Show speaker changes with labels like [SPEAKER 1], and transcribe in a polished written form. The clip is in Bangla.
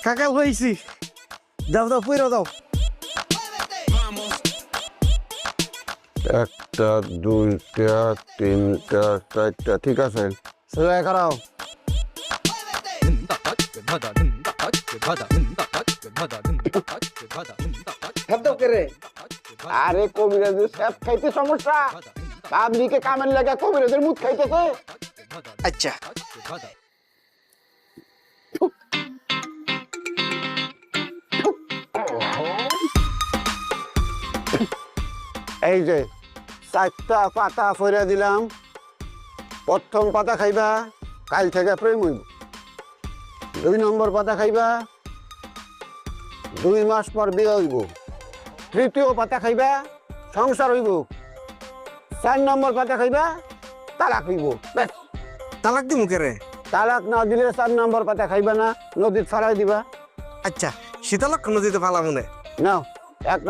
[SPEAKER 1] কাকা হয়েছি দাও দাও পইরা দাও
[SPEAKER 2] একটা দুইটা তিনটা চারটা ঠিক আছে সেলাই করাও আরে কবিরাজের স্যাপ খাইতে সমস্যা পাবলিকে কামের লাগা কবিরাজের মুখ খাইতেছে
[SPEAKER 1] আচ্ছা
[SPEAKER 2] এই যে চারটা পাতা ফইরা দিলাম প্রথম পাতা খাইবা কাল থেকে প্রেম হইব 2 নম্বর পাতা খাইবা 2 মাস পর বিয়ে হইব তৃতীয় পাতা খাইবা সংসার হইব 4 নম্বর পাতা খাইবা তালাক হইব ব্যাস
[SPEAKER 1] তালাক দিমু কে রে
[SPEAKER 2] তালাক না দিলে 4 নম্বর পাতা খাইবা না নদীত ফেলাই দিবা
[SPEAKER 1] আচ্ছা শীতলক্ষ নদীতে ফালা মনে
[SPEAKER 2] নাও 1